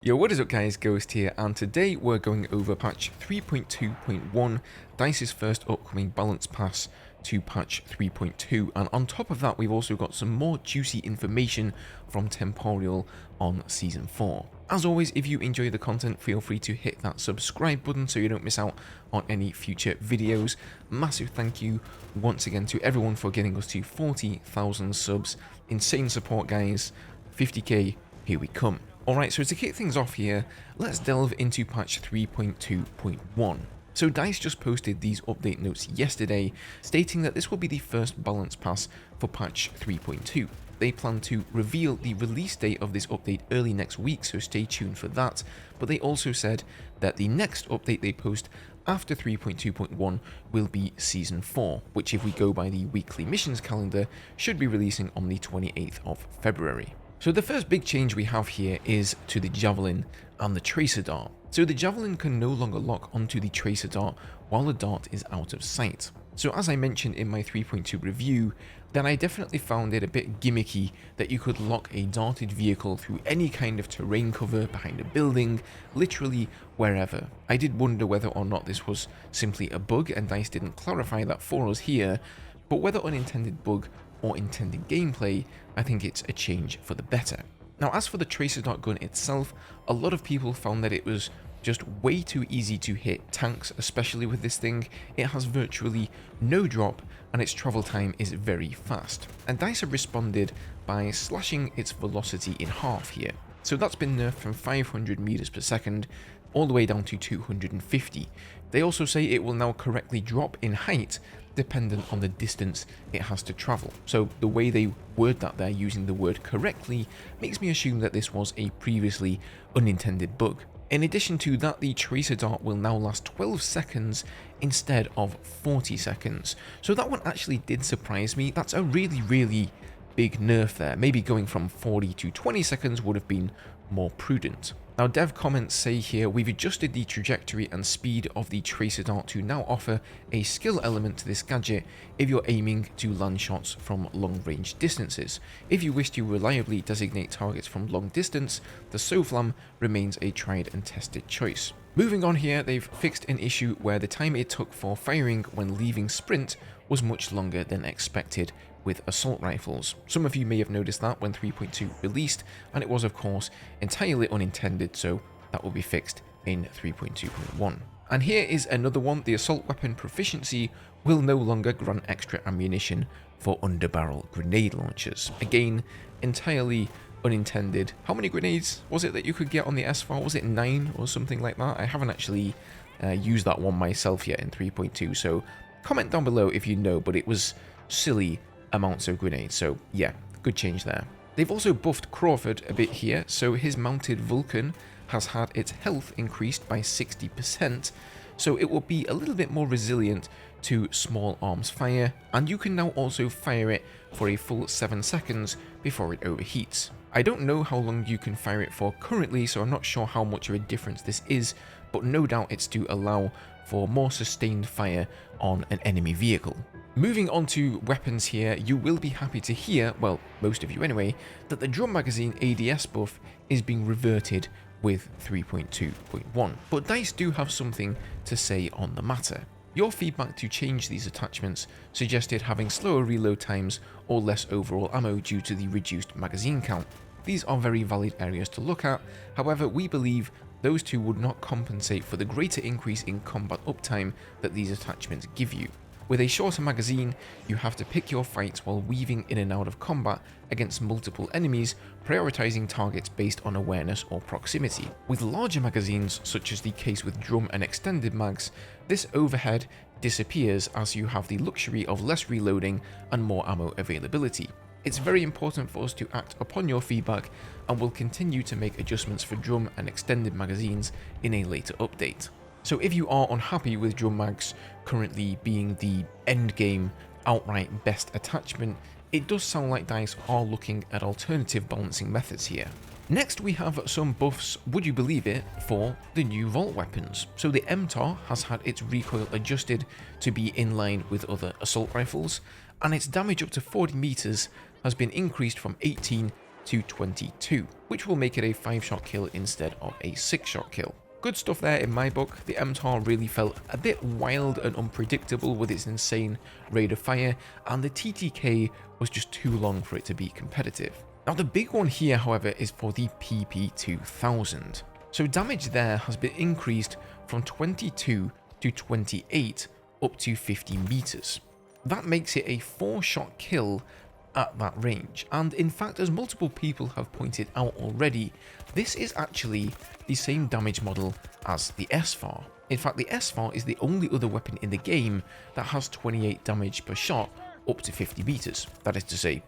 Yo, what is up guys, Ghost here, and today we're going over patch 3.2.1, DICE's first upcoming balance pass to patch 3.2, and on top of that we've also got some more juicy information from Temporal on Season 4. As always, if you enjoy the content, feel free to hit that subscribe button so you don't miss out on any future videos. Massive thank you once again to everyone for getting us to 40,000 subs. Insane support guys, 50k, here we come. Alright, so to kick things off here, let's delve into patch 3.2.1. So DICE just posted these update notes yesterday, stating that this will be the first balance pass for patch 3.2. They plan to reveal the release date of this update early next week, so stay tuned for that, but they also said that the next update they post after 3.2.1 will be Season 4, which if we go by the weekly missions calendar, should be releasing on the 28th of February. So the first big change we have here is to the Javelin and the Tracer Dart. So the Javelin can no longer lock onto the Tracer Dart while the dart is out of sight. So as I mentioned in my 3.2 review, then I definitely found it a bit gimmicky that you could lock a darted vehicle through any kind of terrain cover, behind a building, literally wherever. I did wonder whether or not this was simply a bug, and DICE didn't clarify that for us here, but whether unintended bug or intended gameplay, I think it's a change for the better. Now as for the Tracer Dart gun itself, a lot of people found that it was just way too easy to hit tanks, especially with this thing. It has virtually no drop and its travel time is very fast. And DICE have responded by slashing its velocity in half here. So that's been nerfed from 500 meters per second all the way down to 250. They also say it will now correctly drop in height dependent on the distance it has to travel. So the way they word that there, using the word correctly, makes me assume that this was a previously unintended bug. In addition to that, the Tracer Dart will now last 12 seconds instead of 40 seconds. So that one actually did surprise me. That's a really big nerf there. Maybe going from 40 to 20 seconds would have been more prudent. Now dev comments say here, we've adjusted the trajectory and speed of the Tracer Dart to now offer a skill element to this gadget if you're aiming to land shots from long range distances. If you wish to reliably designate targets from long distance, the SOFLAM remains a tried and tested choice. Moving on here, they've fixed an issue where the time it took for firing when leaving sprint was much longer than expected with assault rifles. Some of you may have noticed that when 3.2 released, and it was of course entirely unintended, so that will be fixed in 3.2.1. And here is another one, the assault weapon proficiency will no longer grant extra ammunition for underbarrel grenade launchers. Again, entirely unintended. How many grenades was it that you could get on the S4? Was it 9 or something like that? I haven't actually used that one myself yet in 3.2, so comment down below if you know, but it was silly amounts of grenades, so yeah, good change there. They've also buffed Crawford a bit here, so his mounted Vulcan has had its health increased by 60%, so it will be a little bit more resilient to small arms fire, and you can now also fire it for a full 7 seconds before it overheats. I don't know how long you can fire it for currently, so I'm not sure how much of a difference this is, but no doubt it's to allow for more sustained fire on an enemy vehicle. Moving on to weapons here, you will be happy to hear, well, most of you anyway, that the drum magazine ADS buff is being reverted with 3.2.1. But DICE do have something to say on the matter. Your feedback to change these attachments suggested having slower reload times or less overall ammo due to the reduced magazine count. These are very valid areas to look at, however we believe those two would not compensate for the greater increase in combat uptime that these attachments give you. With a shorter magazine, you have to pick your fights while weaving in and out of combat against multiple enemies, prioritizing targets based on awareness or proximity. With larger magazines, such as the case with drum and extended mags, this overhead disappears as you have the luxury of less reloading and more ammo availability. It's very important for us to act upon your feedback, and we'll continue to make adjustments for drum and extended magazines in a later update. So if you are unhappy with drum mags currently being the endgame outright best attachment, it does sound like DICE are looking at alternative balancing methods here. Next we have some buffs, would you believe it, for the new vault weapons. So the MTAR has had its recoil adjusted to be in line with other assault rifles, and its damage up to 40 meters has been increased from 18 to 22, which will make it a 5-shot kill instead of a 6-shot kill. Good stuff there in my book. The MTAR really felt a bit wild and unpredictable with its insane rate of fire, and the TTK was just too long for it to be competitive. Now the big one here, however, is for the PP2000. So damage there has been increased from 22 to 28 up to 50 meters. That makes it a 4-shot kill at that range, and in fact, as multiple people have pointed out already, this is actually the same damage model as the SFAR. In fact, the SFAR is the only other weapon in the game that has 28 damage per shot up to 50 meters, that is to say,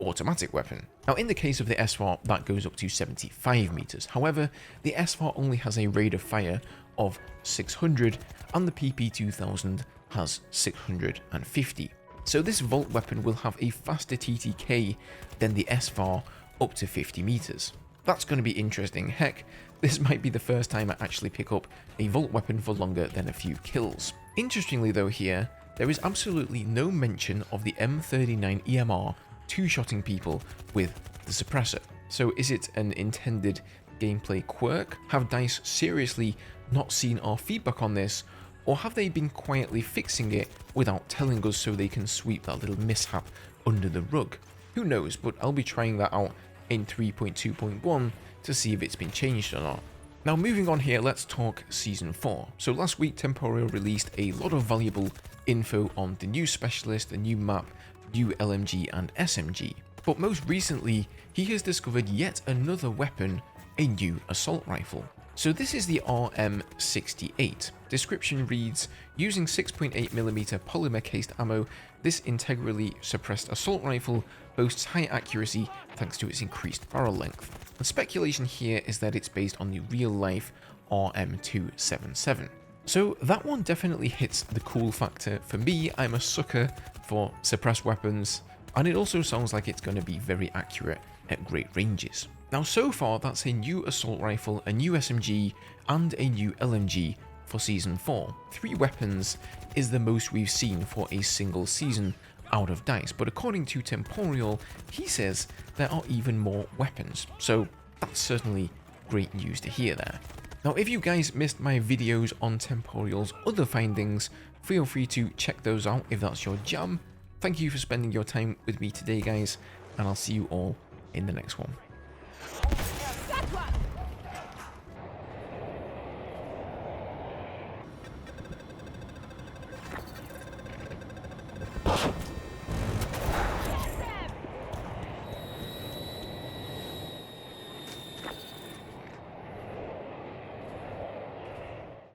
automatic weapon. Now in the case of the SFAR, that goes up to 75 meters. However, the SFAR only has a rate of fire of 600 and the PP2000 has 650. So this Vault weapon will have a faster TTK than the SFAR up to 50 meters. That's going to be interesting. Heck, this might be the first time I actually pick up a Vault weapon for longer than a few kills. Interestingly though here, there is absolutely no mention of the M39 EMR two-shotting people with the suppressor. So is it an intended gameplay quirk? Have DICE seriously not seen our feedback on this? Or have they been quietly fixing it without telling us so they can sweep that little mishap under the rug? Who knows, but I'll be trying that out in 3.2.1 to see if it's been changed or not. Now moving on here, let's talk Season 4. So last week Temporio released a lot of valuable info on the new specialist, the new map, new LMG and SMG. But most recently, he has discovered yet another weapon, a new assault rifle. So this is the RM68. Description reads, using 6.8mm polymer cased ammo, this integrally suppressed assault rifle boasts high accuracy thanks to its increased barrel length. The speculation here is that it's based on the real life RM277. So that one definitely hits the cool factor. For me, I'm a sucker for suppressed weapons, and it also sounds like it's going to be very accurate at great ranges. Now so far that's a new assault rifle, a new SMG and a new LMG for Season 4. 3 weapons is the most we've seen for a single season out of DICE, but according to Temporal, he says there are even more weapons, so that's certainly great news to hear there. Now if you guys missed my videos on Temporal's other findings, feel free to check those out if that's your jam. Thank you for spending your time with me today guys, and I'll see you all in the next one.